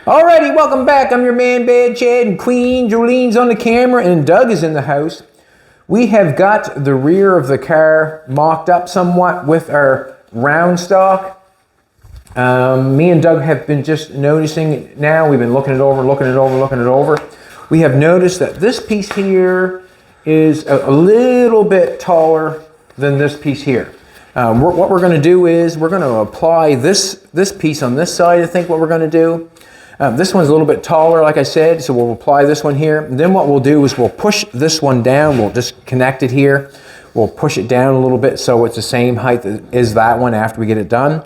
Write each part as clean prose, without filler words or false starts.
Alrighty, welcome back. I'm your man, Bad Chad, and Queen Jolene's on the camera, and Doug is in the house. We have got the rear of the car mocked up somewhat with our round stock. Me and Doug have been just noticing it now. We've been looking it over. We have noticed that this piece here is a little bit taller than this piece here. What we're going to do is we're going to apply this piece on this side. I think what we're going to do. This one's a little bit taller, like I said, so we'll apply this one here. And then what we'll do is we'll push this one down. We'll just connect it here. We'll push it down a little bit so it's the same height as that one after we get it done.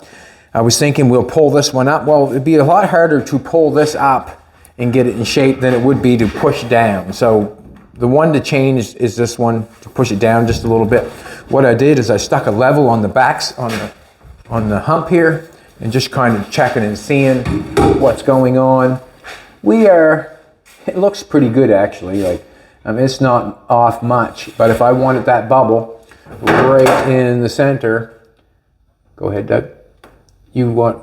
I was thinking we'll pull this one up. Well, it'd be a lot harder to pull this up and get it in shape than it would be to push down. So the one to change is this one, to push it down just a little bit. What I did is I stuck a level on the backs, on the hump here, and just kind of checking and seeing what's going on. It looks pretty good actually. It's not off much, but if I wanted that bubble right in the center, go ahead, Doug.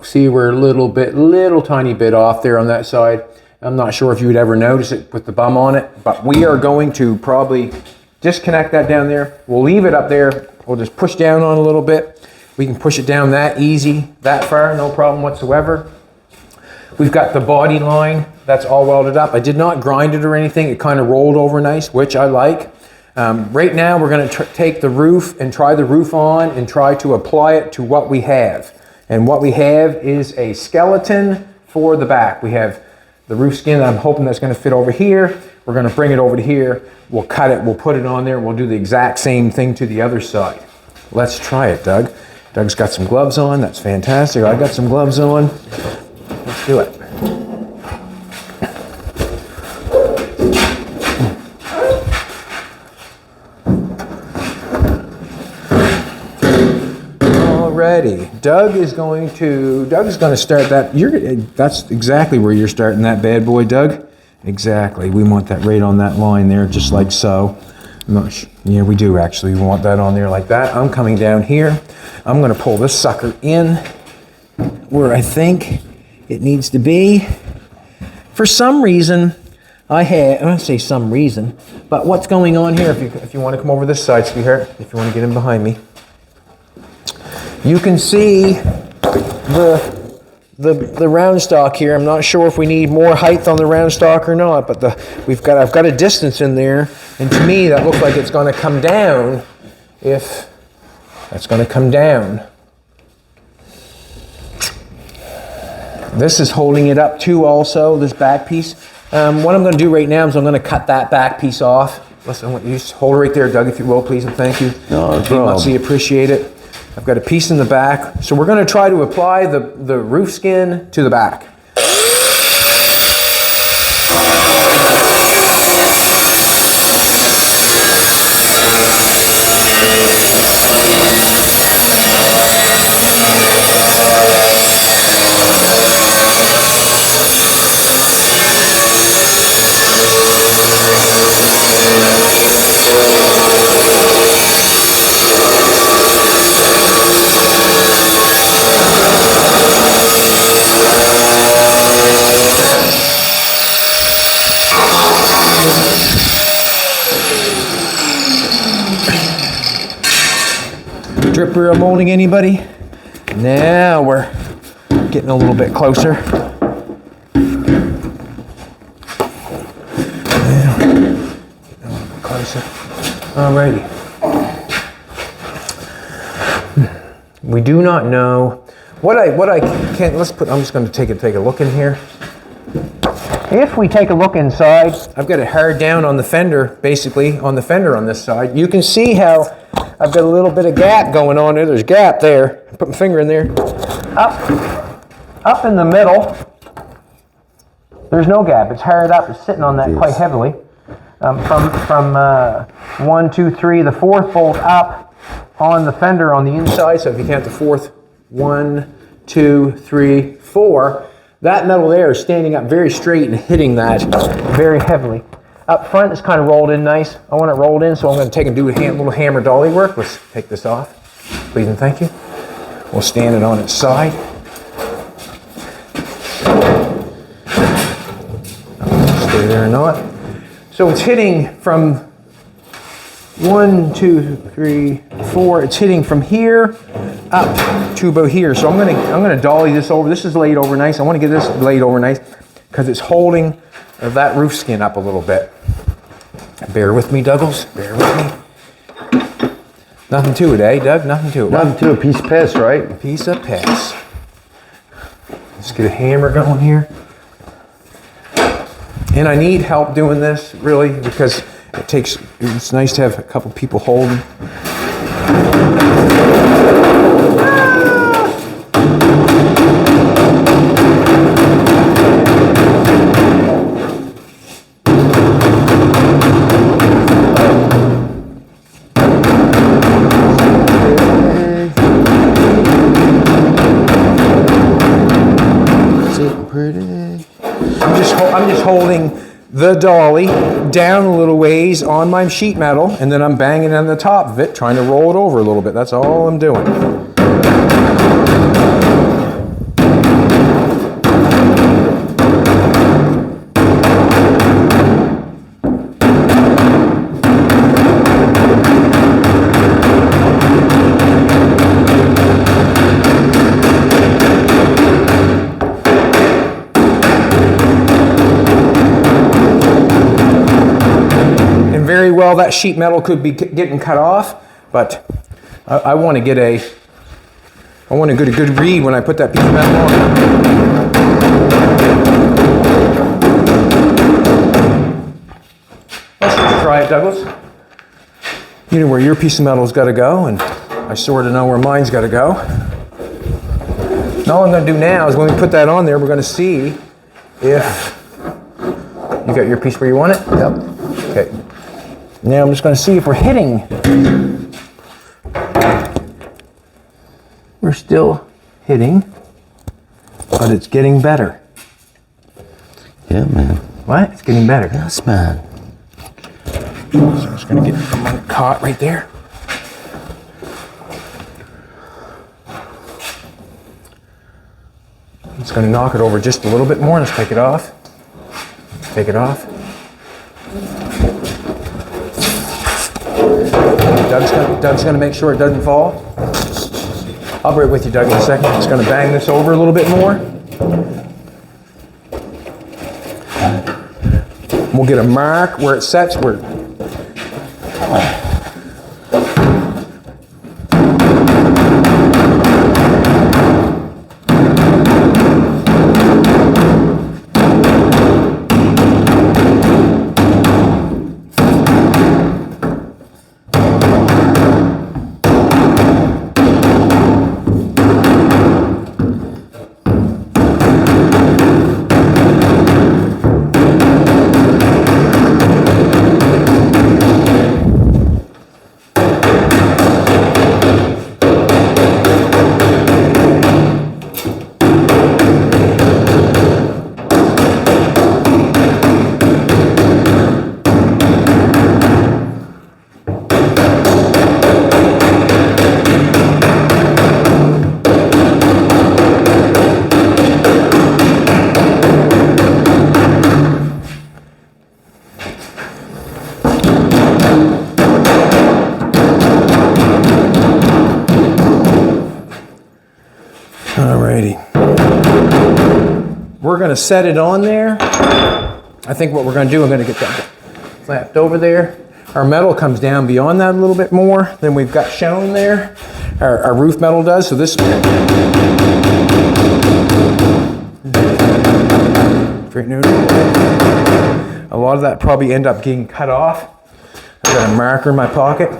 See we're a little tiny bit off there on that side. I'm not sure if you would ever notice it with the bum on it, but we are going to probably disconnect that down there. We'll leave it up there. We'll just push down on a little bit. We can push it down that easy, that far, no problem whatsoever. We've got the body line, that's all welded up. I did not grind it or anything. It kind of rolled over nice, which I like. Right now we're going to take the roof and try the roof on and try to apply it to what we have. And what we have is a skeleton for the back. We have the roof skin. I'm hoping that's going to fit over here. We're going to bring it over to here. We'll cut it, we'll put it on there. We'll do the exact same thing to the other side. Let's try it, Doug. Doug's got some gloves on. That's fantastic. I got some gloves on. Let's do it. Alrighty. Doug's going to start that. That's exactly where you're starting that bad boy, Doug. Exactly. We want that right on that line there, just like so. Yeah, we do actually. We want that on there like that. I'm coming down here. I'm going to pull this sucker in where I think it needs to be. For some reason, I don't say some reason, but what's going on here, if you want to come over this side, sweetheart, if you want to get in behind me, you can see the round stock here. I'm not sure if we need more height on the round stock or not, but I've got a distance in there, and to me that looks like it's going to come down. If that's going to come down, this is holding it up too. Also, this back piece. What I'm going to do right now is I'm going to cut that back piece off. Listen, you just hold it right there, Doug, if you will, please, and thank you. No problem. Muchly appreciate it. I've got a piece in the back, so we're going to try to apply the roof skin to the back. Drip rear molding, anybody? Now we're getting a little bit closer. Alrighty. We do not know what I can't. I'm just going to take a look in here. If we take a look inside, I've got it hard down on the fender, basically on the fender on this side. You can see how I've got a little bit of gap going on there. There's a gap there. Put my finger in there. Up in the middle, there's no gap. It's hard up. It's sitting on that quite heavily. From 1, 2, 3, the fourth bolt up on the fender on the inside. So if you count the fourth, 1, 2, 3, 4, that metal there is standing up very straight and hitting that very heavily. Up front, it's kind of rolled in nice. I want it rolled in, so I'm going to take and do a little hammer dolly work. Let's take this off, please and thank you. We'll stand it on its side. believe it or not. So it's hitting from 1, 2, 3, 4. It's hitting from here up to about here. So I'm gonna dolly this over. This is laid over nice. I want to get this laid over nice because it's holding that roof skin up a little bit. Bear with me, Douglas. Bear with me. Nothing to it, eh, Doug? Nothing to it. Nothing to a piece of piss, right? A piece of piss. Let's get a hammer going here. And I need help doing this, really, because it's nice to have a couple people holding. I'm just holding the dolly down a little ways on my sheet metal, and then I'm banging on the top of it, trying to roll it over a little bit. That's all I'm doing. Very well, that sheet metal could be getting cut off, but I want to get a good read when I put that piece of metal on. Let's just try it, Douglas. You know where your piece of metal's got to go, and I sort of know where mine's got to go. And all I'm going to do now is when we put that on there, we're going to see if you got your piece where you want it. Yep. Okay. Now I'm just going to see if we're hitting. We're still hitting, but it's getting better. Yeah, man. What? It's getting better. Yes, man. So I'm just going to get my caught right there. I'm just going to knock it over just a little bit more. Let's take it off. Take it off. Doug's going to make sure it doesn't fall. I'll be right with you, Doug, in a second. Just going to bang this over a little bit more. We'll get a mark where it sets. We're going to set it on there. I think what we're going to do, I'm going to get that flapped over there. Our metal comes down beyond that a little bit more than we've got shown there. Our roof metal does. So this, a lot of that probably end up getting cut off. I've got a marker in my pocket.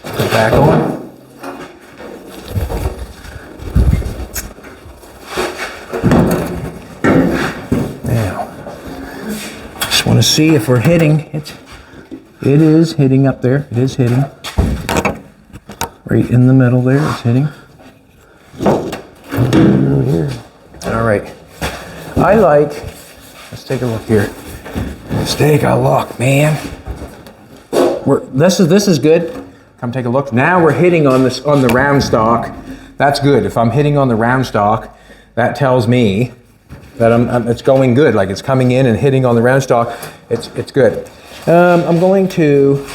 Put it back on. Want to see if we're hitting it. It is hitting up there. It is hitting right in the middle there. It's hitting. Here. All right. Let's take a look here. Let's take a look, man. This is good. Come take a look. Now we're hitting on the round stock. That's good. If I'm hitting on the round stock, that tells me that it's going good. Like it's coming in and hitting on the round stock. It's good. I'm going to,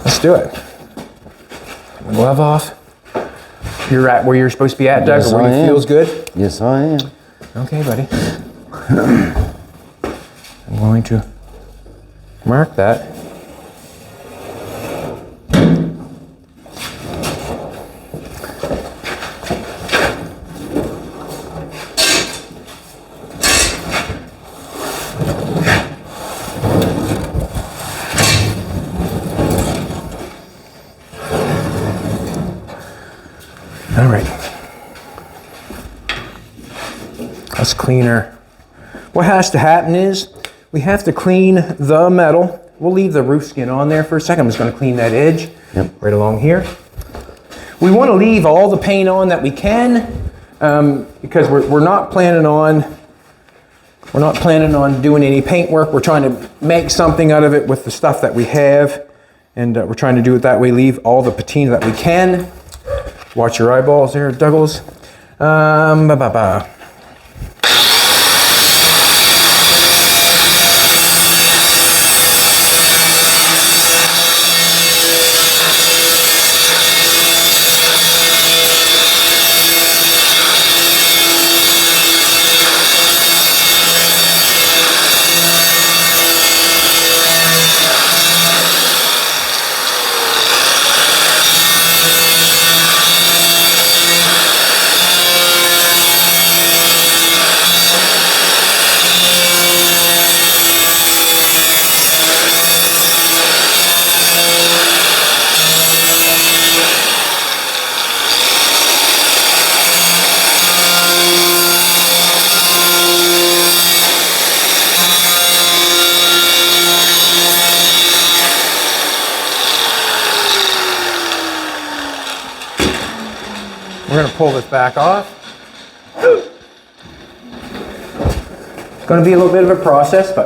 let's do it. Glove off. You're at where you're supposed to be at, Doug, Yes, or where I it am. feels good? Yes, I am. Okay, buddy. I'm going to mark that. All right. Let's clean our. What has to happen is we have to clean the metal. We'll leave the roof skin on there for a second. I'm just going to clean that edge right along here. We want to leave all the paint on that we can because we're not planning on doing any paint work. We're trying to make something out of it with the stuff that we have, and we're trying to do it that way. Leave all the patina that we can. Watch your eyeballs there, Douglas. We're going to pull this back off. It's going to be a little bit of a process, but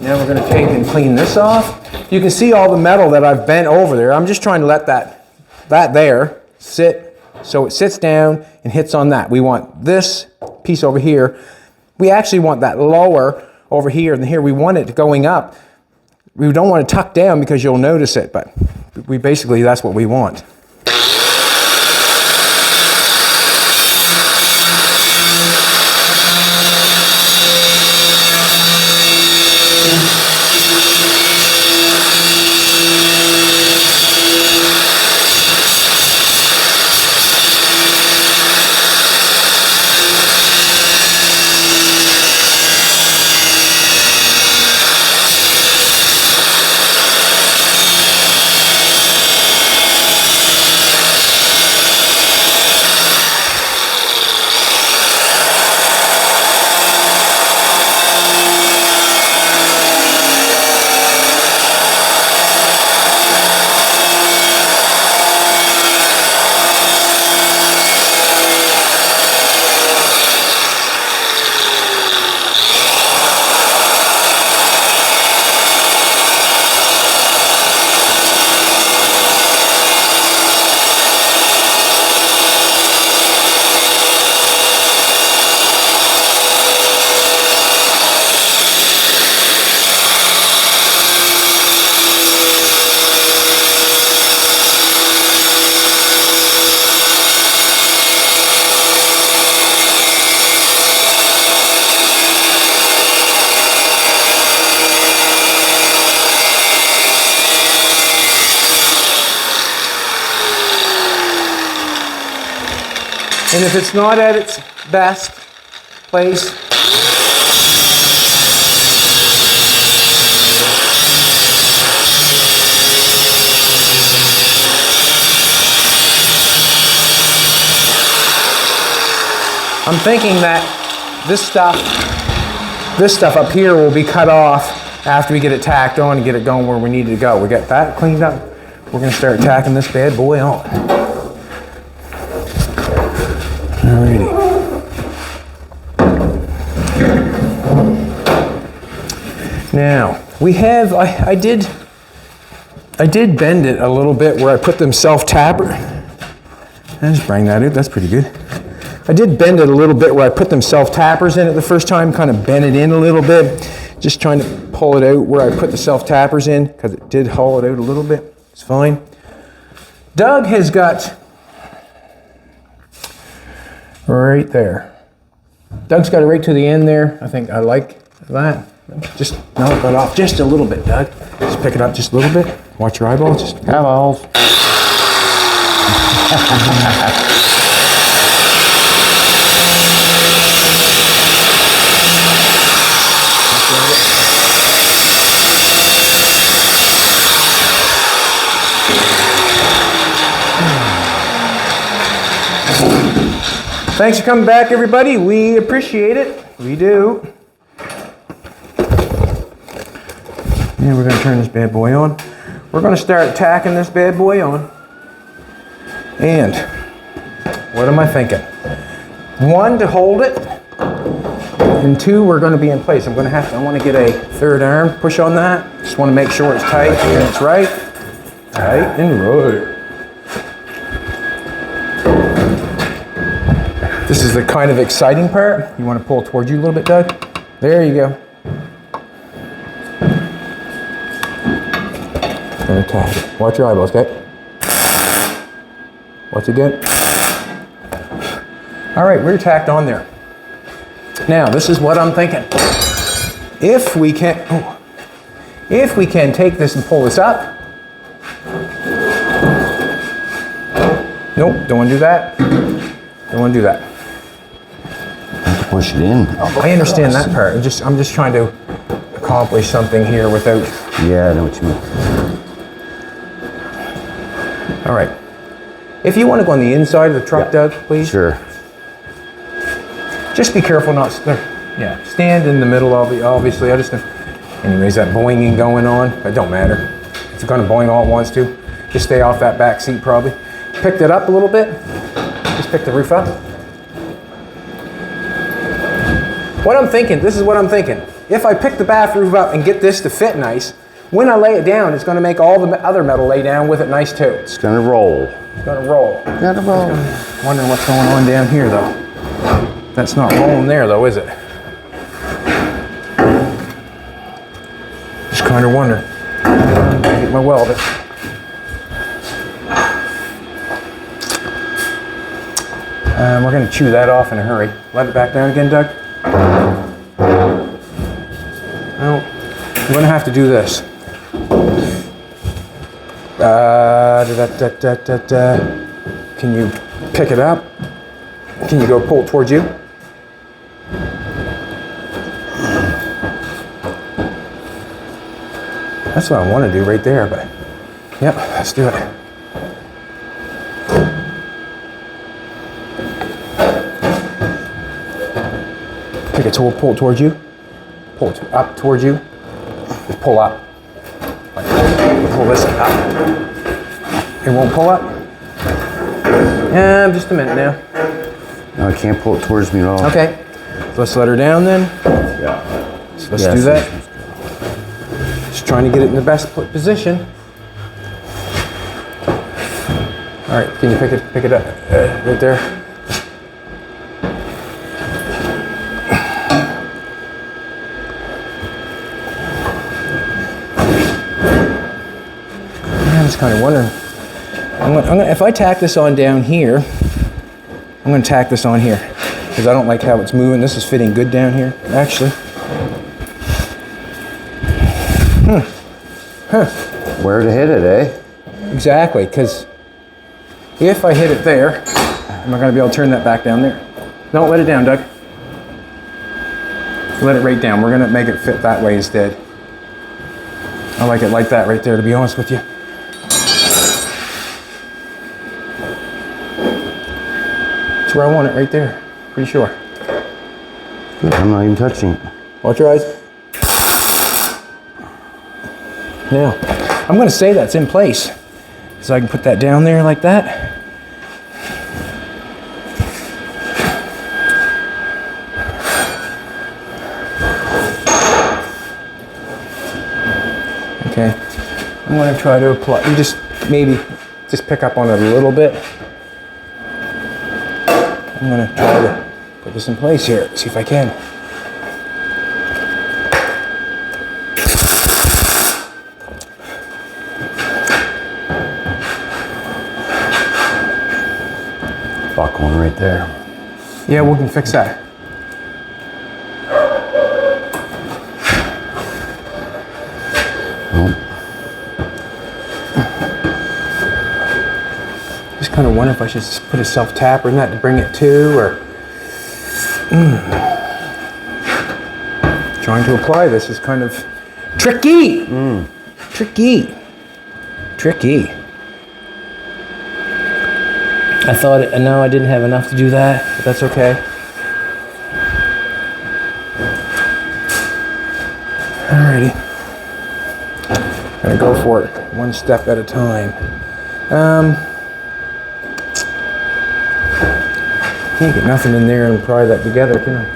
now we're going to take and clean this off. You can see all the metal that I've bent over there. I'm just trying to let that there sit so it sits down and hits on that. We want this piece over here. We actually want that lower over here, and here we want it going up. We don't want to tuck down because you'll notice it, but we basically, that's what we want. And if it's not at its best place, I'm thinking that this stuff up here will be cut off after we get it tacked on and get it going where we need it to go. We got that cleaned up. We're going to start tacking this bad boy on. Alrighty. Now we have. I did bend it a little bit where I put them self-tapper. Let's bring that out. That's pretty good. I did bend it a little bit where I put them self-tappers in it the first time, kind of bent it in a little bit. Just trying to pull it out where I put the self-tappers in, because it did haul it out a little bit. It's fine. Doug has got, right there. Doug's got it right to the end there. I think I like that. Just knock that off just a little bit, Doug. Just pick it up just a little bit. Watch your eyeballs. Just Eyeballs. Thanks for coming back, everybody. We appreciate it. We do. And we're going to turn this bad boy on. We're going to start tacking this bad boy on. And what am I thinking? 1, to hold it. And 2, we're going to be in place. I want to get a third arm push on that. Just want to make sure it's tight and it's right. Tight and right. This is the kind of exciting part. You want to pull towards you a little bit, Doug? There you go. Gonna tap it. Watch your eyeballs, okay? Watch it again. All right, we're tacked on there. Now, this is what I'm thinking. If we can take this and pull this up. Nope, don't want to do that. Don't want to do that. Push it in. I understand that part. I'm just trying to accomplish something here without. Yeah, I know what you mean. All right. If you want to go on the inside of the truck, Doug, please. Sure. Just be careful not. Yeah, stand in the middle of it. Obviously, anyways, that boinging going on. It don't matter. It's going to boing all at once too. Just stay off that back seat probably. Picked it up a little bit. Just pick the roof up. What I'm thinking, this is what I'm thinking. If I pick the bath roof up and get this to fit nice, when I lay it down, it's going to make all the other metal lay down with it nice too. It's gonna roll. It's going to roll. Gonna roll. Wondering what's going on down here though. That's not rolling there though, is it? Just kind of wondering. Get my weld it. We're going to chew that off in a hurry. Let it back down again, Doug. Oh, I'm going to have to do this. Can you pick it up? Can you go pull it towards you? That's what I want to do right there, but yep, let's do it. Pick it, pull it towards you. Pull it up towards you. Just pull up. Like, pull this up. It won't pull up? Just a minute now. No, I can't pull it towards me at all. Okay. So let's let her down then. Yeah. So let's do that. Just trying to get it in the best position. All right, can you pick it up right there? I'm just kind of wondering. If I tack this on down here, I'm going to tack this on here because I don't like how it's moving. This is fitting good down here, actually. Where to hit it, eh? Exactly, because if I hit it there, am I going to be able to turn that back down there? No, let it down, Doug. Let it right down. We're going to make it fit that way instead. I like it like that right there, to be honest with you. That's where I want it, right there. Pretty sure. Good, I'm not even touching it. Watch your eyes. Now, I'm going to say that's in place. So I can put that down there like that. Okay. I'm going to try to apply. You maybe just pick up on it a little bit. I'm gonna try to put this in place here, see if I can. Buckling right there. Yeah, we can fix that. Just kind of wonder if I should put a self-tapper in that to bring it to, or trying to apply this is kind of tricky. Tricky. I thought, no, I didn't have enough to do that, but that's okay. Alrighty. Gonna go for it, one step at a time. Can't get nothing in there and pry that together, can I?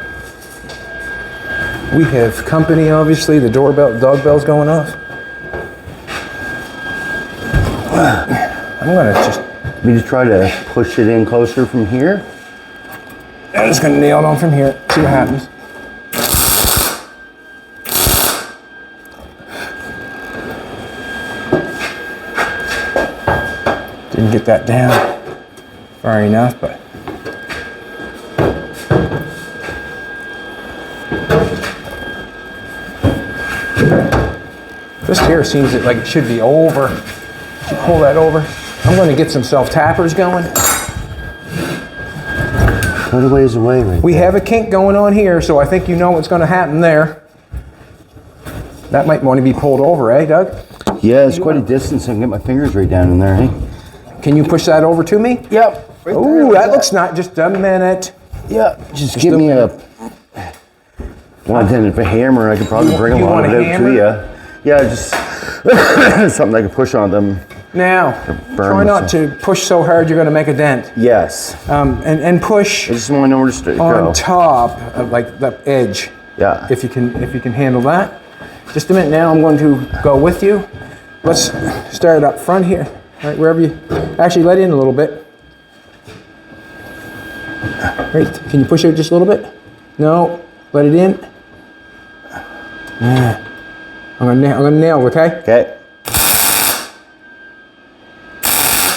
We have company, obviously. The dog bell's going off. I'm gonna just try to push it in closer from here. I'm just gonna nail it on from here. See what happens. Didn't get that down far enough, but this here seems like it should be over. Should pull that over. I'm going to get some self-tappers going. Quite a ways away right We have a kink going on here, so I think you know what's going to happen there. That might want to be pulled over, eh, Doug? Yeah, it's quite a distance. I can get my fingers right down in there, hey? Can you push that over to me? Yep. Right Ooh, that looks not. Just a minute. Yeah, just give me a... Wanted a hammer, I could probably bring a lot of it out to you. Yeah, just something I could push on them. Now, try not to push so hard you're going to make a dent. Yes. And push I just want to know where to go. on top of like the edge. Yeah. If you can handle that. Just a minute now, I'm going to go with you. Let's start up front here. Right, wherever you actually let in a little bit. Right, can you push it just a little bit? No, let it in. Yeah. I'm gonna nail, okay? Okay.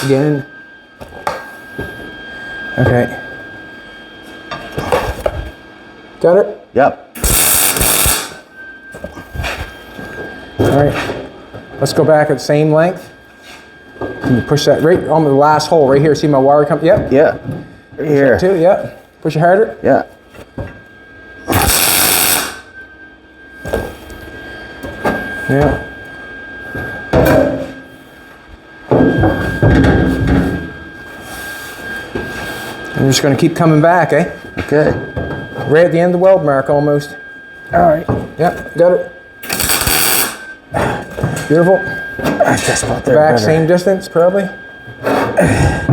Again. Okay. Got it? Yep. All right. Let's go back at the same length. Can you push that right on the last hole right here? See my wire come? Yep. Yeah. Right here. Too. Yep. Push it harder. Yeah. Yeah. I'm just going to keep coming back, eh? Okay. Right at the end of the weld mark almost. All right. Yep, got it. Beautiful. Just about there. Back better. same distance, probably. Yeah.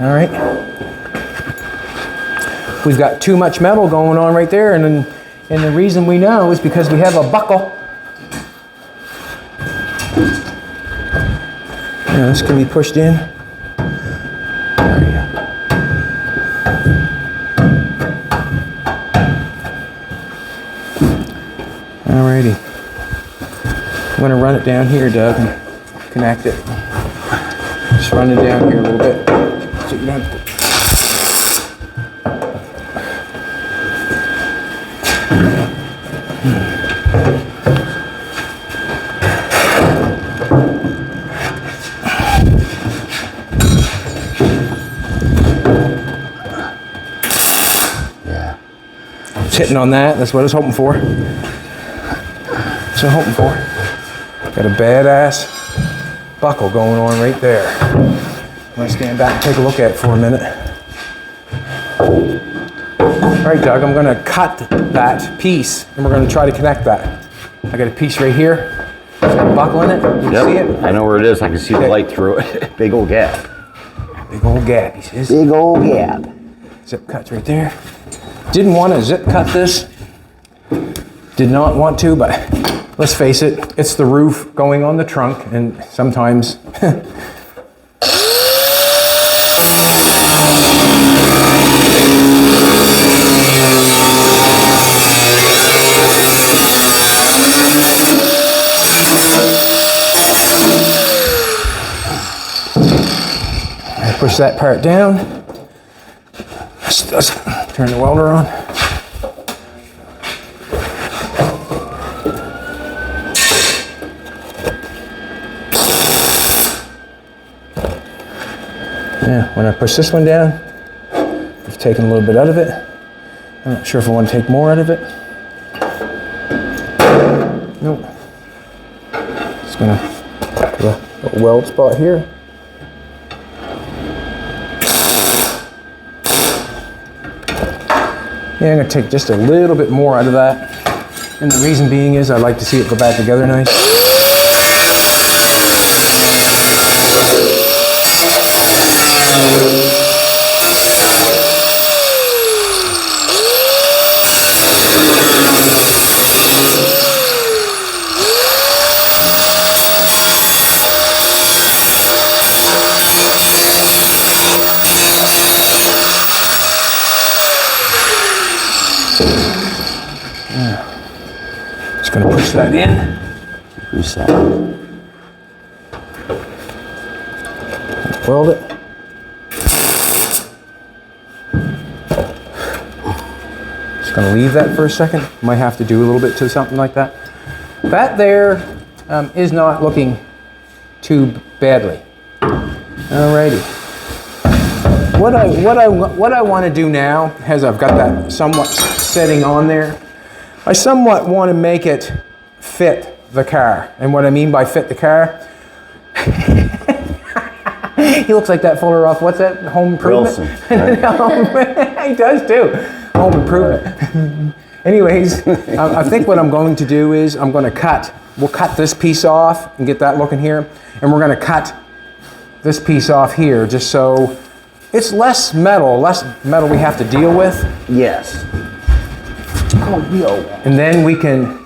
All right. We've got too much metal going on right there, and the reason we know is because we have a buckle. Now this can be pushed in. There you go. Alrighty. I'm going to run it down here, Doug, and connect it. Just run it down here a little bit. So you don't have to. Hitting on that, that's what I was hoping for. That's what I'm hoping for. Got a badass buckle going on right there. I'm gonna stand back and take a look at it for a minute. All right, Doug, I'm gonna cut that piece and we're gonna try to connect that. I got a piece right here. It's got a buckle in it. You see it? I know where it is. I can see the light through it. Big old gap. Big old gap, he says. Big old gap. Zip cuts right there. Didn't want to zip cut this. Did not want to, but let's face it, it's the roof going on the trunk, and sometimes I push that part down. Let's turn the welder on. Yeah, when I push this one down, I've taken a little bit out of it. I'm not sure if I want to take more out of it. Nope. Just gonna put a little weld spot here. Yeah, I'm gonna take just a little bit more out of that. And the reason being is I like to see it go back together nice. Just gonna push that in. Reset. Weld it. Just gonna leave that for a second. Might have to do a little bit to something like that. That there is not looking too badly. Alrighty. What I want to do now, as I've got that somewhat setting on there, I somewhat want to make it fit the car. And what I mean by fit the car, he looks like that fella off, what's that, Home Improvement? Wilson, right? He does too, Home Improvement. Anyways, I think what I'm going to do is we'll cut this piece off and get that looking here, and we're going to cut this piece off here just so it's less metal we have to deal with. Yes. And then we can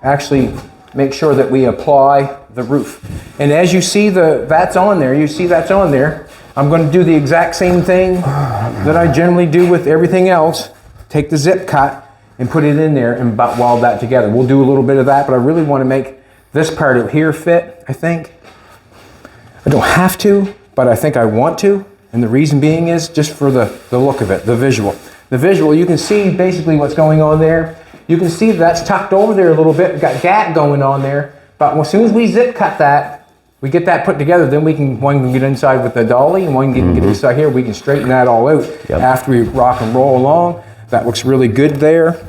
actually make sure that we apply the roof. And as you see that's on there, I'm going to do the exact same thing that I generally do with everything else. Take the zip cut and put it in there and weld that together. We'll do a little bit of that, but I really want to make this part of here fit, I think. I don't have to, but I think I want to. And the reason being is just for the look of it, the visual. The visual, you can see basically what's going on there. You can see that's tucked over there a little bit. We've got gap going on there. But as soon as we zip cut that, we get that put together, then one can get inside with the dolly and one can get inside here. We can straighten that all out after we rock and roll along. That looks really good there.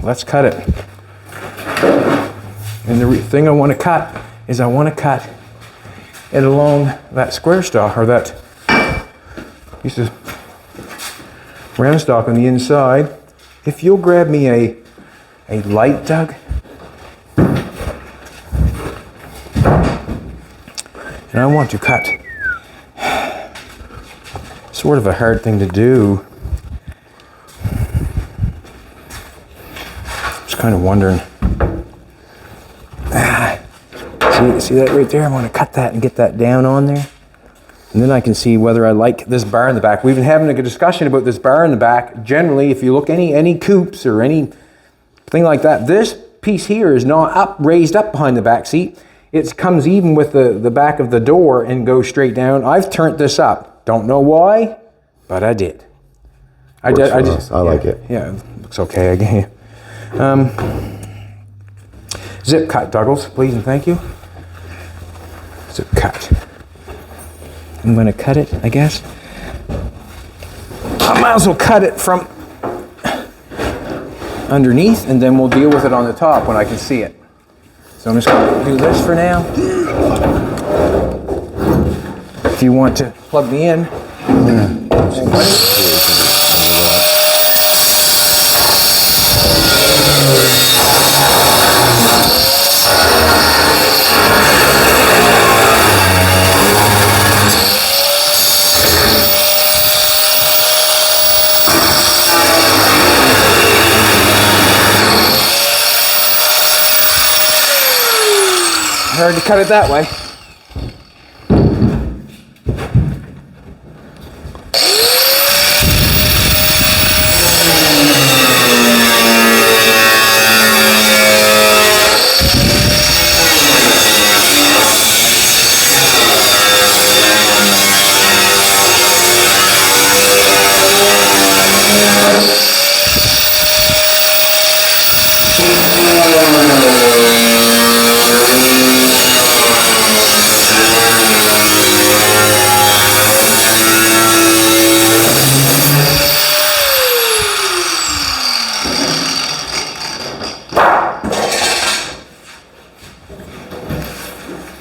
Let's cut it. And the thing I want to cut is I want to cut it along that square stock, or that piece of round stock on the inside. If you'll grab me a light, Doug. And I want to cut. Sort of a hard thing to do. Just kind of wondering. See that right there? I want to cut that and get that down on there. And then I can see whether I like this bar in the back. We've been having a good discussion about this bar in the back. Generally, if you look any coupes or anything like that, this piece here is not raised up behind the back seat. It comes even with the back of the door and goes straight down. I've turned this up. Don't know why, but I did. I like it. Yeah, it looks okay again. Zip cut, Douglas, please and thank you. Zip cut. I'm going to cut it, I guess. I might as well cut it from underneath, and then we'll deal with it on the top when I can see it. So I'm just going to do this for now. If you want to plug me in. hard to cut it that way.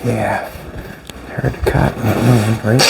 Yeah, hard to cut, right?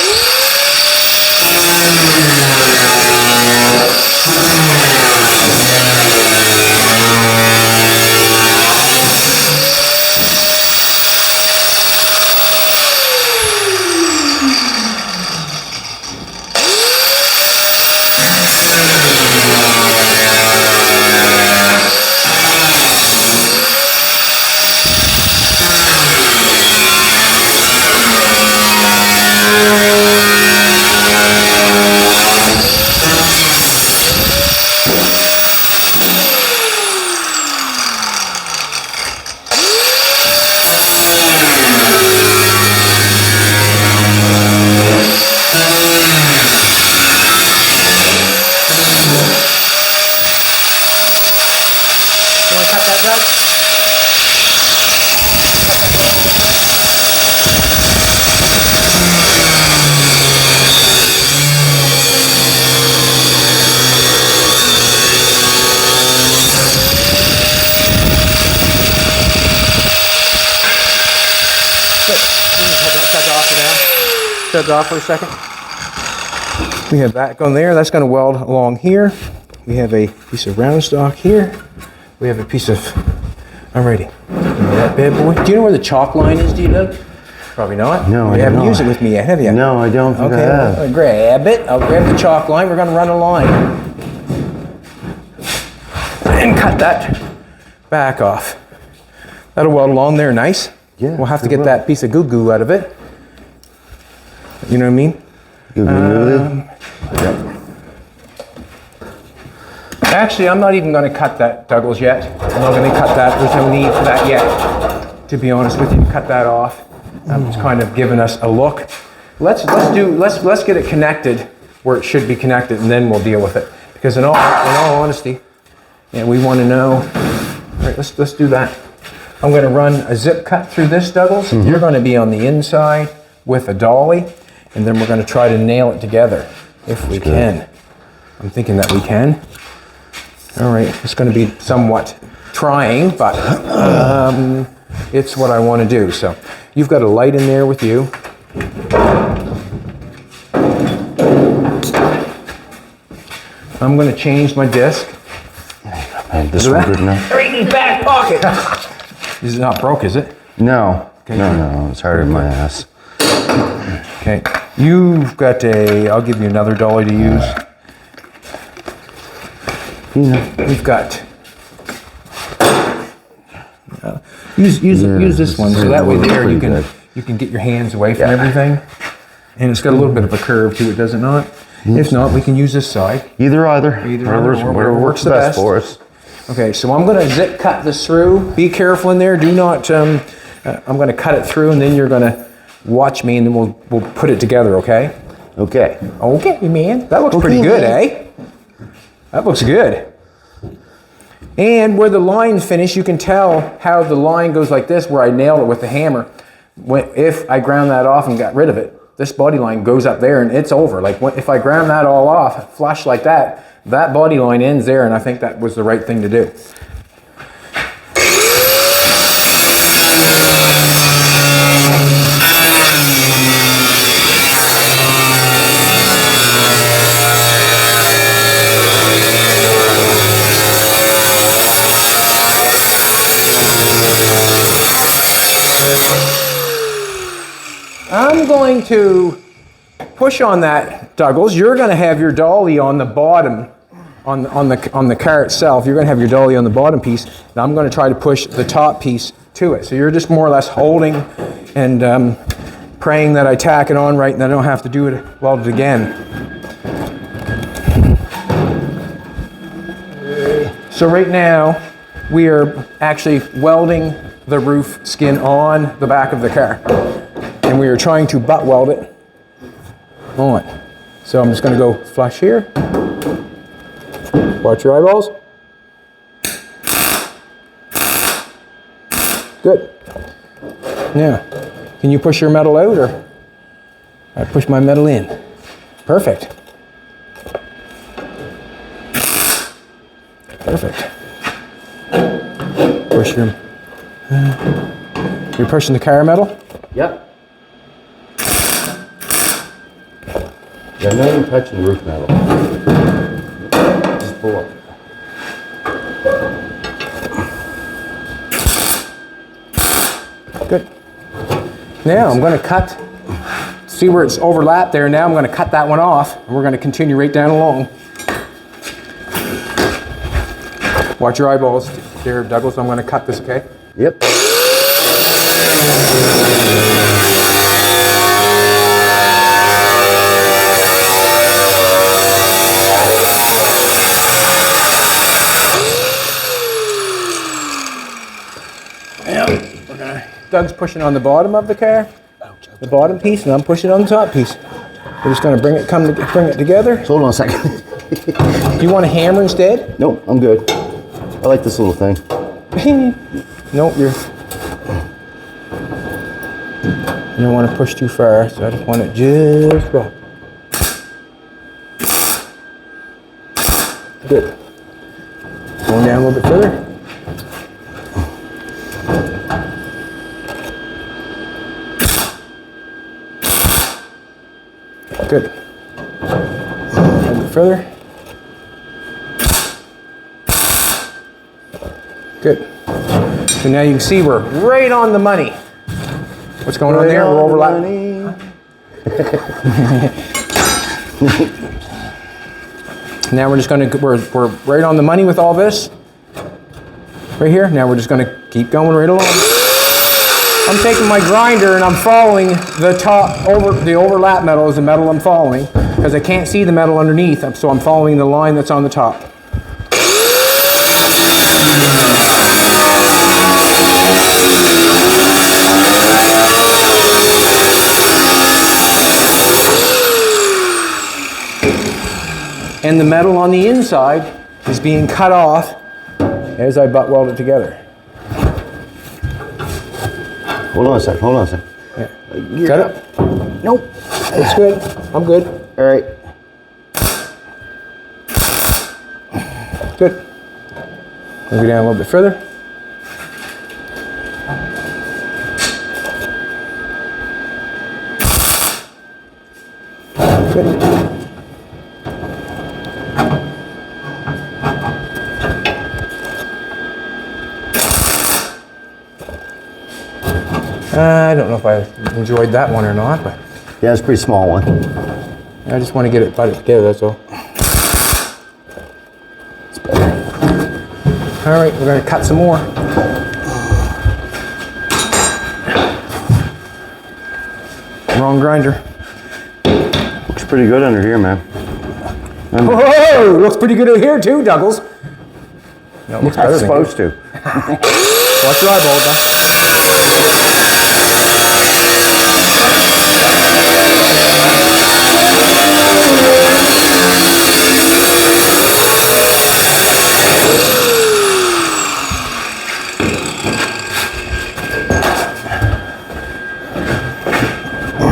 Shut it off for a second. We have that going there. That's going to weld along here. We have a piece of round stock here. We have a piece of, alrighty. That bad boy. Do you know where the chalk line is, do you know? Probably not. No, you haven't used it with me yet, have you? No, I don't think I have. I'll grab it. I'll grab the chalk line. We're going to run a line. And cut that back off. That'll weld along there nice. Yeah. We'll have to get that piece of goo out of it. You know what I mean? Yep. Actually, I'm not even going to cut that, Douglas, yet. I'm not going to cut that. There's no need for that yet. To be honest with you, cut that off. It's kind of giving us a look. Let's get it connected where it should be connected, and then we'll deal with it. Because in all honesty, and we want to know. All right, let's do that. I'm going to run a zip cut through this, Douglas. You're going to be on the inside with a dolly, and then we're going to try to nail it together if we can. I'm thinking that we can. All right, it's going to be somewhat trying, but it's what I want to do. So you've got a light in there with you. I'm going to change my disc. This one good enough? Right in the back pocket. This is not broke, is it? No. Okay. No, it's harder than my ass. Okay, you've got I'll give you another dolly to use. We've got, use this one, so that way there you can get your hands away from everything. And it's got a little bit of a curve to it, does it not? If not, we can use this side. Either. Whatever works the best for us. Okay, so I'm going to zip cut this through. Be careful in there. Do not, I'm going to cut it through, and then you're going to watch me, and then we'll put it together, okay? Okay. Okay, man. That looks pretty good, eh? That looks good. And where the line finished, you can tell how the line goes like this, where I nailed it with the hammer. If I ground that off and got rid of it, this body line goes up there and it's over. Like if I ground that all off, flush like that, that body line ends there, and I think that was the right thing to do. I'm going to push on that, Douglas. You're going to have your dolly on the bottom on the car itself, you're going to have your dolly on the bottom piece, and I'm going to try to push the top piece to it. So you're just more or less holding and praying that I tack it on right and I don't have to do it, weld it again. So right now, we are actually welding the roof skin on the back of the car. And we are trying to butt weld it on. So I'm just going to go flush here. Watch your eyeballs. Good. Now, can you push your metal out, or I push my metal in? Perfect. Perfect. Push your. You're pushing the car metal? Yep. Yeah, not even touching the roof metal. Just pull up. Good. Now I'm going to cut. See where it's overlapped there? Now I'm going to cut that one off, and we're going to continue right down along. Watch your eyeballs there, Douglas. I'm going to cut this, okay? Yep. Doug's pushing on the bottom of the car, the bottom piece, and I'm pushing on the top piece. We're just going to bring it together. So hold on a second. Do you want a hammer instead? No, I'm good. I like this little thing. Nope, you don't want to push too far, so I just want it just right. Good. Going down a little bit further. Good. A little bit further. Good. So now you can see we're right on the money. What's going on there? We're overlapping. Now we're just going to, we're right on the money with all this. Right here. Now we're just going to keep going right along. I'm taking my grinder and I'm following the top, the overlap metal is the metal I'm following, because I can't see the metal underneath, so I'm following the line that's on the top. And the metal on the inside is being cut off as I butt weld it together. Hold on a second, hold on a second. Yeah. Cut it? Nope. It's good. I'm good. All right. Good. Move it down a little bit further. Good. I don't know if I enjoyed that one or not, but yeah, it's a pretty small one. I just want to get it butted together, that's all. It's better. All right, we're going to cut some more. Wrong grinder. Looks pretty good under here, man. Whoa! Looks pretty good over here too, Douglas. No, it looks better It's supposed to. Watch your eyeballs, huh?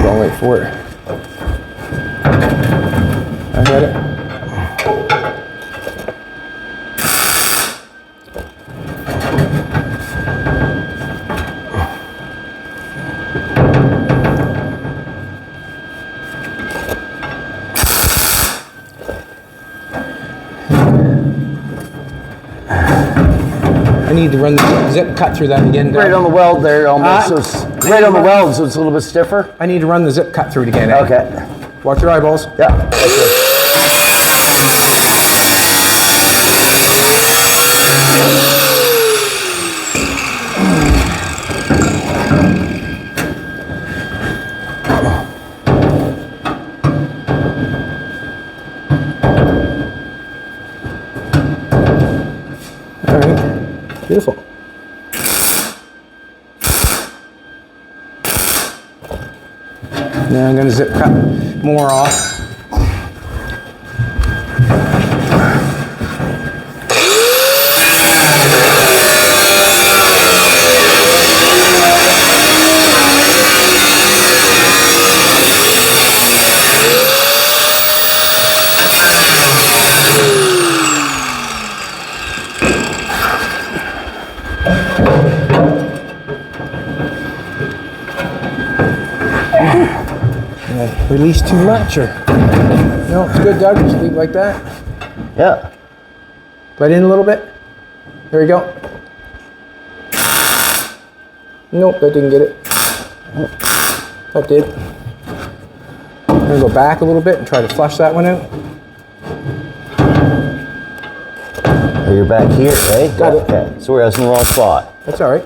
Don't wait for it. I got it. I need to run the zip cut through that again, Doug. Right on the weld there, almost. So it's right on the weld, so it's a little bit stiffer. I need to run the zip cut through it again. Okay. Watch your eyeballs. Yeah. Okay. All right, beautiful. Now I'm going to zip cut more off. Release too much, or no? It's good, Doug. Just leave it like that. Yeah. Let in a little bit. There we go. Nope, that didn't get it. That did. I'm gonna go back a little bit and try to flush that one out. Oh, you're back here, right? Got it. Okay. So we're in the wrong spot. That's all right.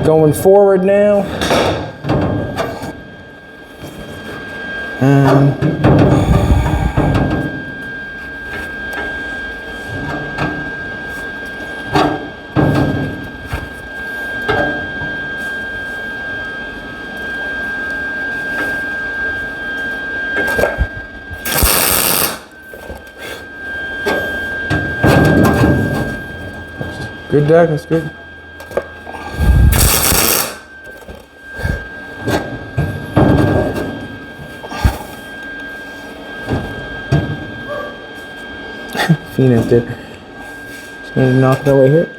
Going forward now. Good, Doug. That's good. Phoenix did. Just gonna knock it away here.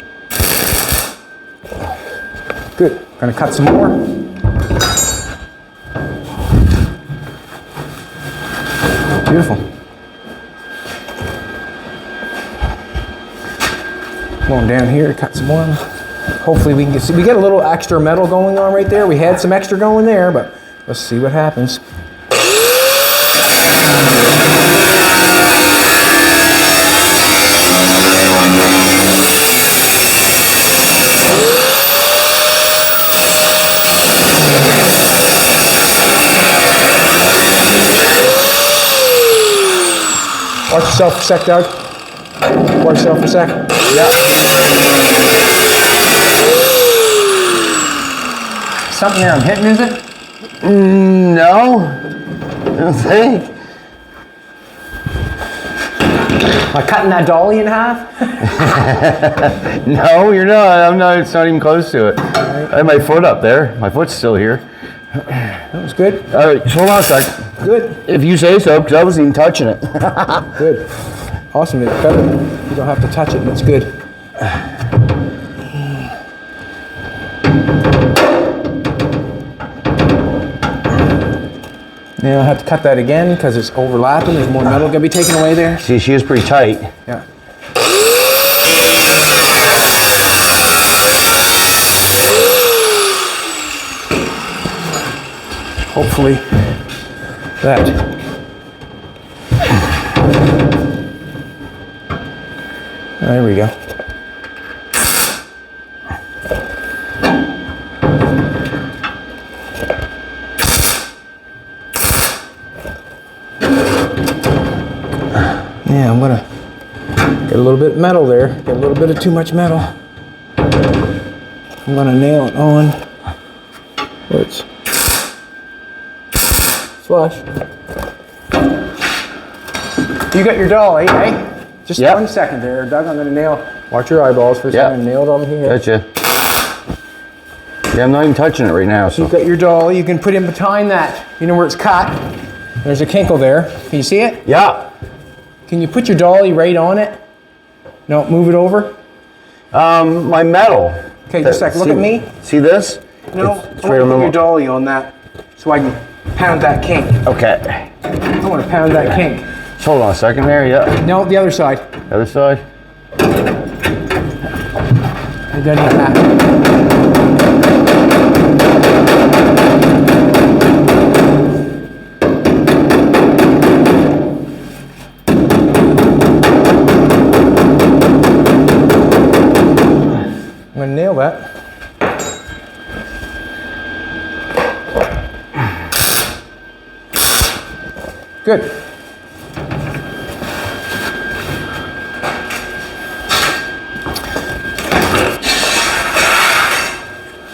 Good. Gonna cut some more. Beautiful. Going down here to cut some more. Hopefully we can get, we get a little extra metal going on right there. We had some extra going there, but let's see what happens. Watch yourself for a sec, Doug. Watch yourself for a sec. Yeah. Something there I'm hitting, is it? No. I don't think. Am I cutting that dolly in half? No, you're not. I'm not. It's not even close to it. Right. I have my foot up there. My foot's still here. That was good. All right, just hold on a sec. Good. If you say so, because I wasn't even touching it. Good. Awesome. It's better. You don't have to touch it, and it's good. Now I have to cut that again because it's overlapping. There's more metal going to be taken away there. See, she is pretty tight. Yeah. Hopefully that. There we go. Yeah, I'm gonna get a little bit of metal there. Get a little bit of too much metal. I'm gonna nail it on where it's flush. You got your dolly, eh? Just 1 second there, Doug. I'm gonna nail. Watch your eyeballs for a second. Nail it on here. Gotcha. Yeah, I'm not even touching it right now. So you've got your dolly. You can put in behind that. You know where it's cut. There's a kinkle there. Can you see it? Yeah. Can you put your dolly right on it? No, move it over. My metal. Okay, just a second. Look at me. See this? No, it's right on put your dolly on that so I can pound that kink. Okay. I want to pound that kink. Just hold on a second there. Yeah. No, the other side. The other side. I got that. that. Good.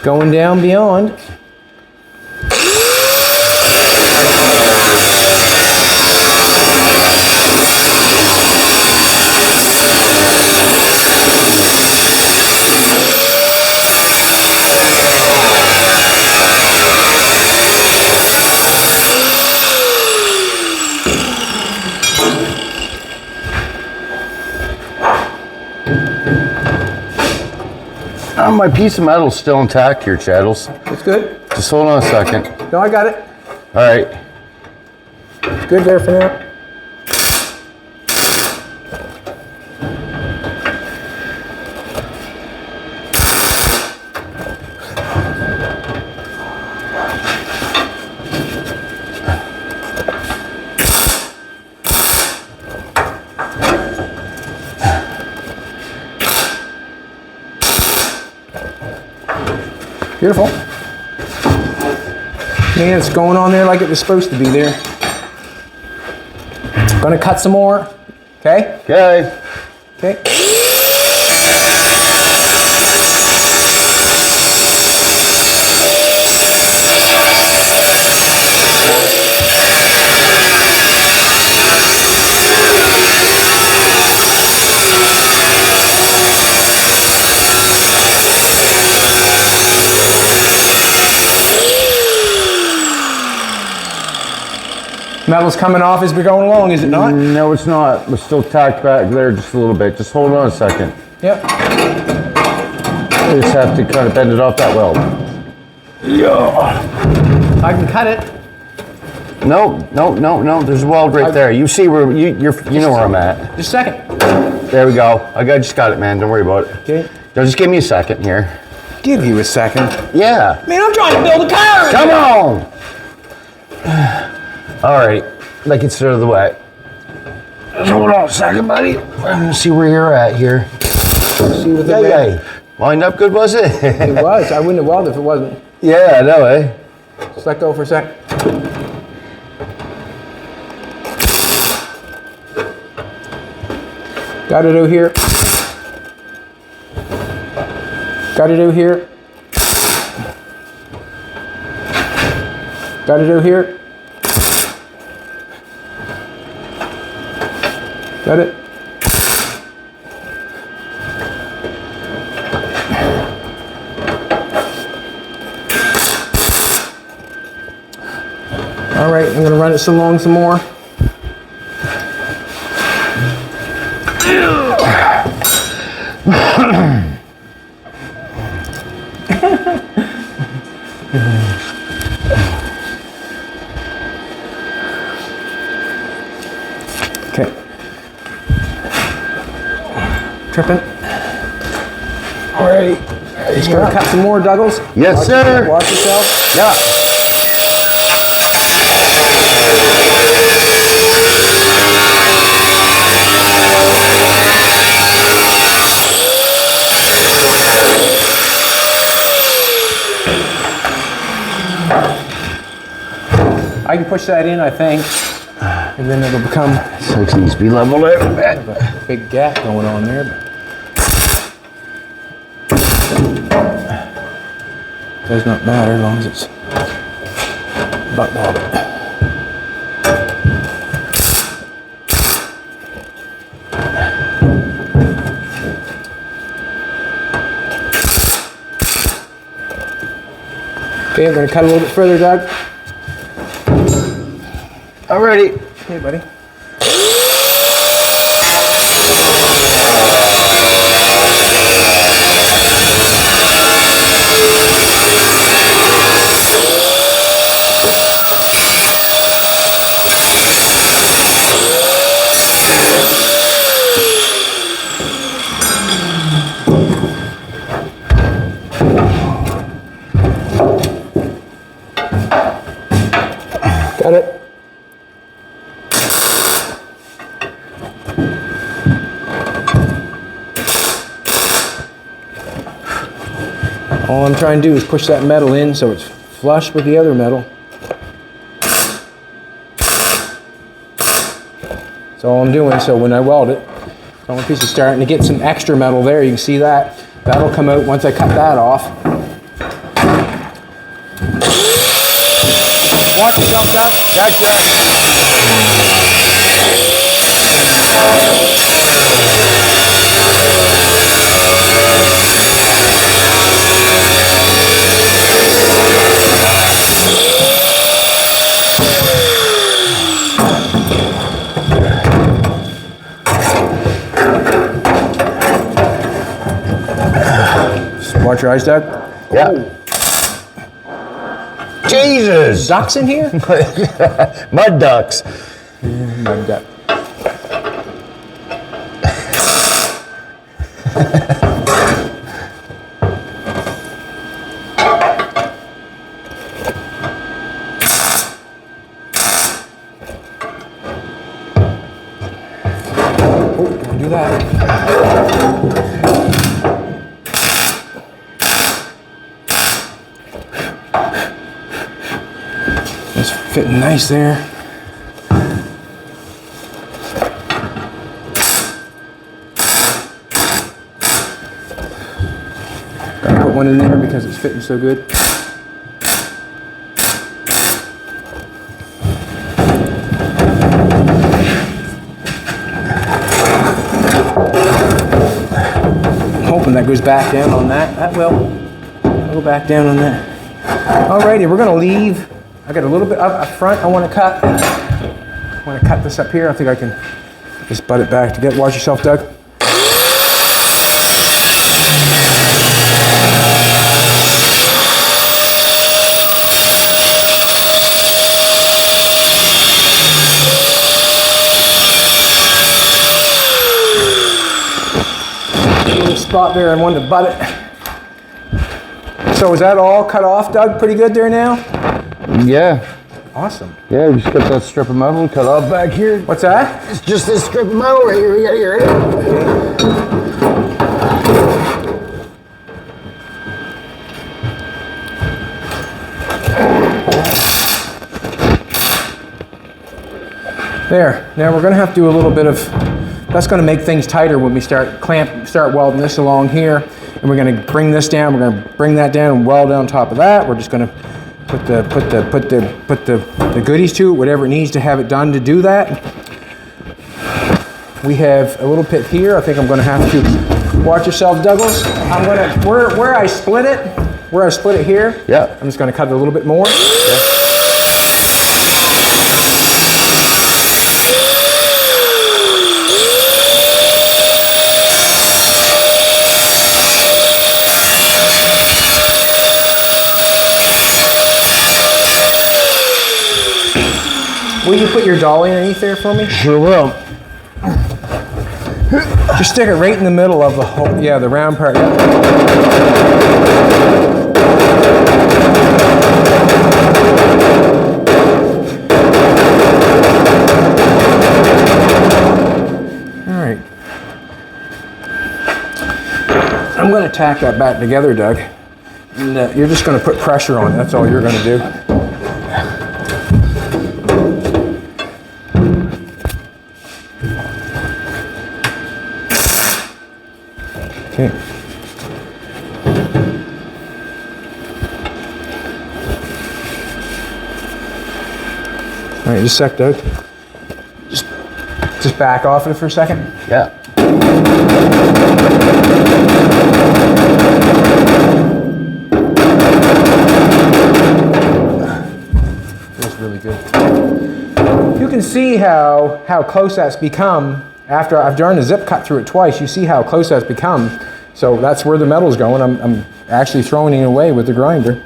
Going down beyond. My piece of metal's still intact here, Chaddles. That's good. Just hold on a second. No, I got it. All right. It's good there for now. Beautiful. Man, it's going on there like it was supposed to be there. Gonna cut some more. Okay? Okay. Okay. Metal's coming off as we're going along, is it not? No, it's not. We're still tacked back there just a little bit. Just hold on a second. Yep. We just have to kind of bend it off that weld. Yeah. I can cut it. No. There's a weld right there. You see where you know where I'm at. Just a second. There we go. I just got it, man. Don't worry about it. Okay. Just give me a second here. Give you a second. Yeah. Man, I'm trying to build a car. Come on. All right. Like it's out of the way. Just hold on a second, buddy. I'm gonna see where you're at here. See what the Yay. Lined up good, was it? It was. I wouldn't have welded if it wasn't. Yeah, I know, eh? Just let go for a sec. Got to do here. Got to do here. Got to do here. Got it. All right, I'm going to run it along some more. Okay. Tripping. All right. Just going to cut some more, Douglas. Yes, sir. Watch yourself. Yeah. I can push that in, I think, and then it'll become So it needs to be leveled out a bit. a big gap going on there. But does not matter as long as it's butt welded. Okay, I'm going to cut a little bit further, Doug. Alrighty. Hey, buddy. Got it. All I'm trying to do is push that metal in so it's flush with the other metal. That's all I'm doing, so when I weld it, one piece is starting to get some extra metal there. You can see that. That'll come out once I cut that off. Watch yourself, Doug. Gotcha. Watch your eyes, Doug. Yeah. Jesus! Ducks in here? Mud ducks. Yeah, mud duck. Oh, don't do that. It's fitting nice there. Gotta put one in there because it's fitting so good. I'm hoping that goes back down on that. That will. I'll go back down on that. Alrighty, we're gonna leave. I got a little bit up front I want to cut. I want to cut this up here. I think I can just butt it back together. Watch yourself, Doug. Little spot there, I wanted to butt it. So is that all cut off, Doug? Pretty good there now? Yeah. Awesome. Yeah, we just got that strip of metal cut off back here. What's that? It's just this strip of metal right here. We got here. There. Now we're going to have to do a little bit of. That's going to make things tighter when we start welding this along here, and we're going to bring this down. We're going to bring that down and weld on top of that. We're just going to put the goodies to it, whatever it needs to have it done to do that. We have a little pit here. I think I'm going to have to watch yourself, Douglas. I'm going to where I split it here. Yeah. I'm just going to cut it a little bit more. Yeah. Will you put your dolly underneath there for me? Sure will. Just stick it right in the middle of the hole. Yeah, the round part. Yeah. All right. I'm going to tack that back together, Doug. And you're just going to put pressure on it. That's all you're going to do. Okay. All right, just a sec, Doug. Just back off it for a second. Yeah. Feels really good. You can see how close that's become. After I've done a zip cut through it twice, you see how close that's become. So that's where the metal's going. I'm actually throwing it away with the grinder.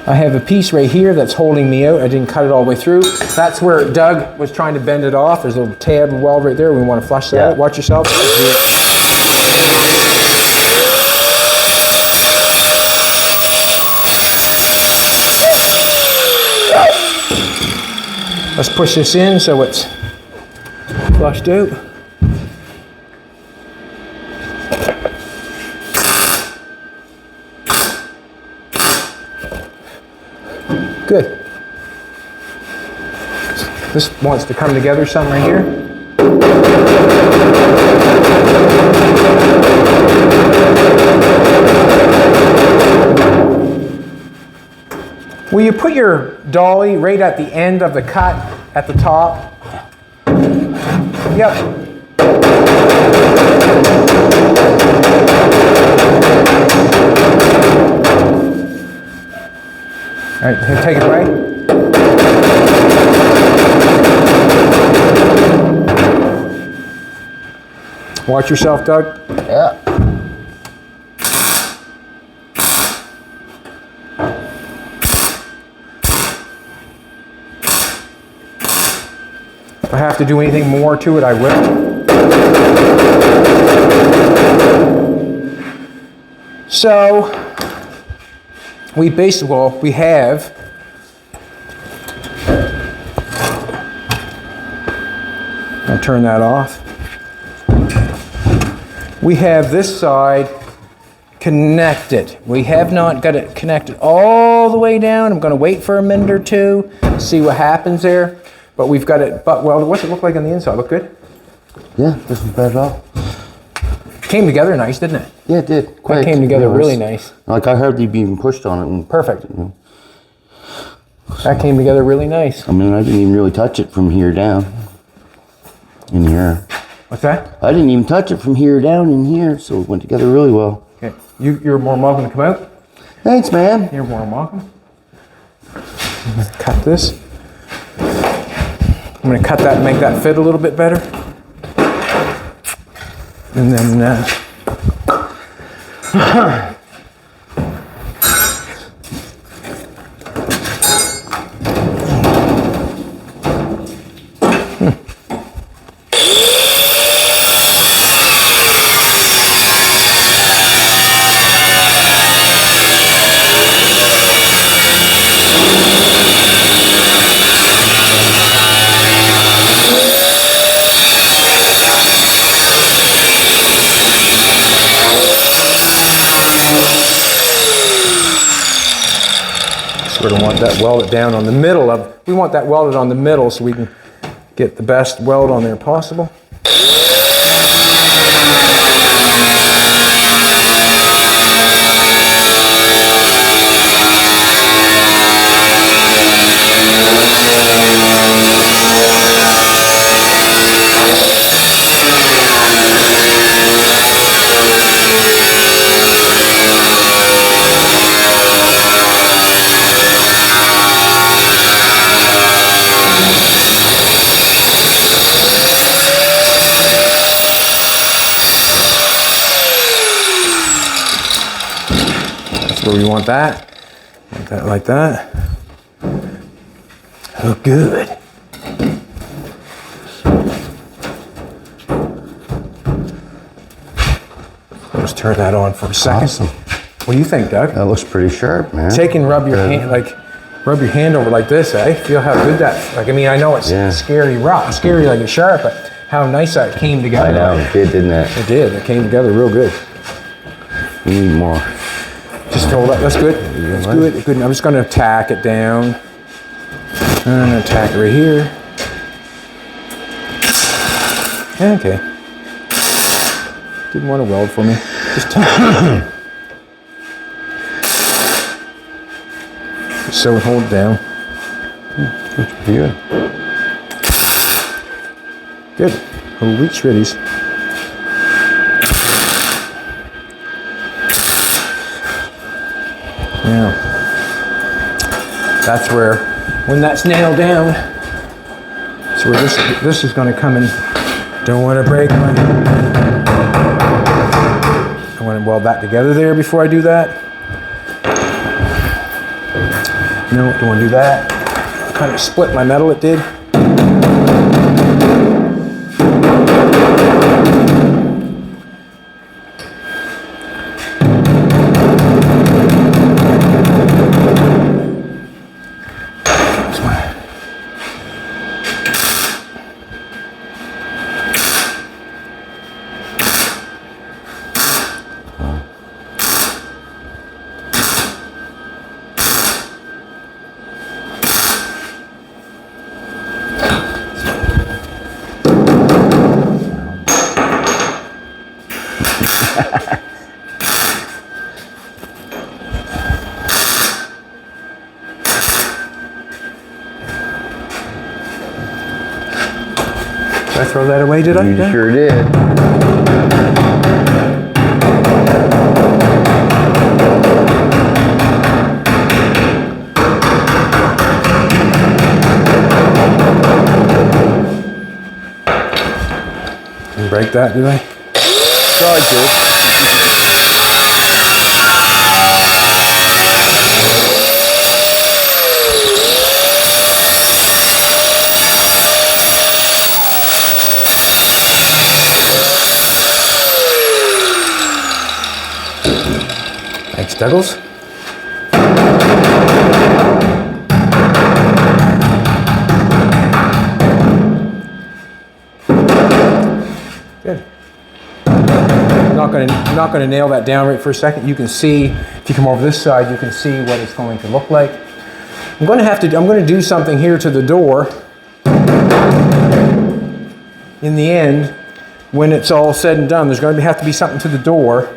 I have a piece right here that's holding me out. I didn't cut it all the way through. That's where Doug was trying to bend it off. There's a little tab of weld right there. We want to flush that out. Watch yourself. Let's push this in so it's flushed out. Good. This wants to come together some right here. Will you put your dolly right at the end of the cut at the top? Yep. All right, take it away. Watch yourself, Doug. Yeah. If I have to do anything more to it, I will. So, we have I'll turn that off. We have this side connected. We have not got it connected all the way down. I'm going to wait for a minute or two, see what happens there. But we've got it butt welded. What's it look like on the inside? Look good? Yeah, this is bad at all. Came together nice, didn't it? Yeah, it did. It came together really nice. Like I hardly even pushed on it. And, Perfect. You know. That came together really nice. I mean, I didn't even really touch it from here down. In here. What's that? I didn't even touch it from here down in here, so it went together really well. Okay. You're more than welcome to come out. Thanks, man. You're more than welcome. I'm going to cut this. I'm going to cut that and make that fit a little bit better. And then we're going to want that welded down on the middle of, we want that welded on the middle so we can get the best weld on there possible. Where we want that like that. Oh, good. Let's turn that on for a second. Awesome. What do you think, Doug? That looks pretty sharp, man. Take and rub your hand, rub your hand over like this, eh? Feel how good that, I mean, I know it's scary rough, scary like it's sharp, but how nice that came together. I know, it did, didn't it? It did, it came together real good. We need more. Just hold up, that's good. That's good, good. I'm just gonna tack it down. I'm gonna tack it right here. Okay. Didn't want to weld for me. Just tack it. So hold it down. That's pretty good. Good. Holy shreddies. Now, that's where, when that's nailed down, that's where this is going to come in. Don't want to break one. I want to weld that together there before I do that. No, don't want to do that. Kind of split my metal, it did. Did I throw that away, did I? You sure did. Didn't break that, did I? Tried to. Thanks, Douglas. Good. Not gonna nail that down right for a second. You can see, if you come over this side, you can see what it's going to look like. I'm gonna do something here to the door. In the end, when it's all said and done, there's gonna have to be something to the door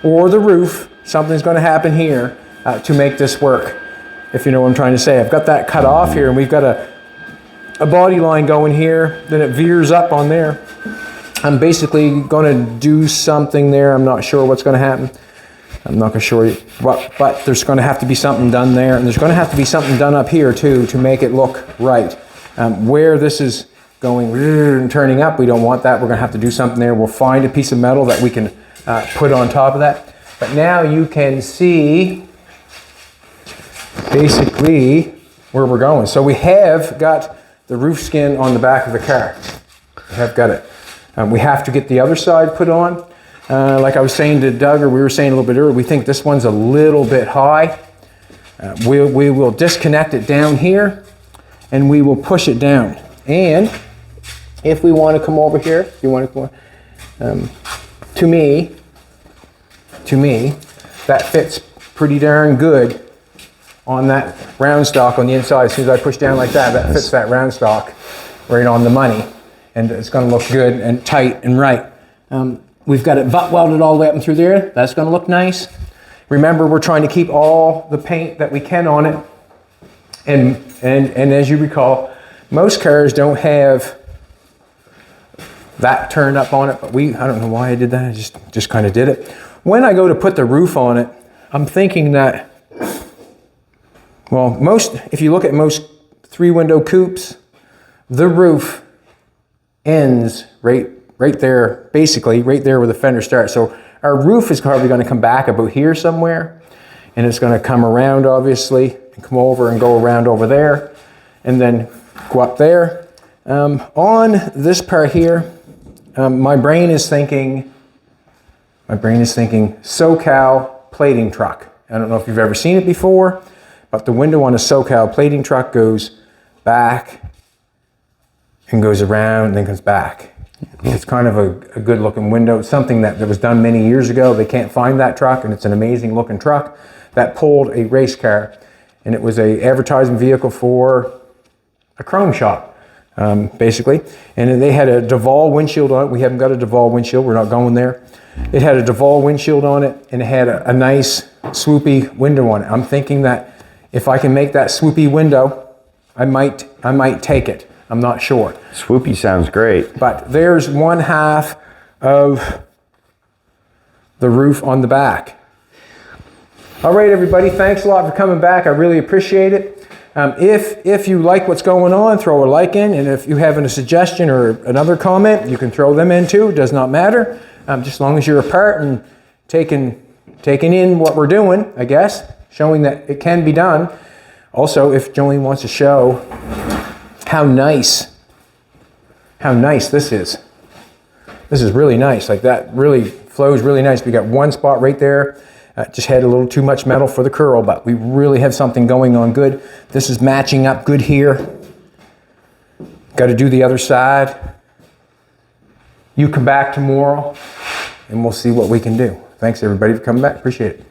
or the roof. Something's gonna happen here to make this work, if you know what I'm trying to say. I've got that cut off here, and we've got a body line going here, then it veers up on there. I'm basically gonna do something there. I'm not sure what's gonna happen. I'm not gonna show you what, but there's gonna have to be something done there, and there's gonna have to be something done up here too to make it look right. Where this is going and turning up, we don't want that. We're gonna have to do something there. We'll find a piece of metal that we can put on top of that. But now you can see basically where we're going. So we have got the roof skin on the back of the car. We have got it. We have to get the other side put on. Like I was saying to Doug, or we were saying a little bit earlier, we think this one's a little bit high. We will disconnect it down here, and we will push it down. And if we want to come over here, if you want to come to me, that fits pretty darn good on that round stock on the inside. As soon as I push down like that, that fits that round stock right on the money. And it's going to look good and tight and right. We've got it butt welded all the way up and through there. That's going to look nice. Remember, we're trying to keep all the paint that we can on it. And as you recall, most cars don't have that turned up on it, but I don't know why I did that. I just kind of did it. When I go to put the roof on it, I'm thinking that, well, if you look at most 3-window coupes, the roof ends right there, basically right there where the fender starts. So our roof is probably going to come back about here somewhere, and it's going to come around, obviously, and come over and go around over there, and then go up there. On this part here, my brain is thinking SoCal plating truck. I don't know if you've ever seen it before, but the window on a SoCal plating truck goes back and goes around and then comes back. It's kind of a good looking window. It's something that was done many years ago. They can't find that truck, and it's an amazing looking truck that pulled a race car, and it was a advertising vehicle for a chrome shop, basically. And they had a Duval windshield on it. We haven't got a Duval windshield. We're not going there. It had a Duval windshield on it, and it had a nice swoopy window on it. I'm thinking that if I can make that swoopy window, I might take it. I'm not sure. Swoopy sounds great. But there's one half of the roof on the back. All right, everybody, thanks a lot for coming back. I really appreciate it. If you like what's going on, throw a like in, and if you have a suggestion or another comment, you can throw them in too. It does not matter, just as long as you're a part and taking in what we're doing, I guess, showing that it can be done. Also, if Jolene wants to show how nice this is. This is really nice. Like, that really flows really nice. We got one spot right there. Just had a little too much metal for the curl, but we really have something going on good. This is matching up good here. Got to do the other side. You come back tomorrow and we'll see what we can do. Thanks everybody for coming back. Appreciate it.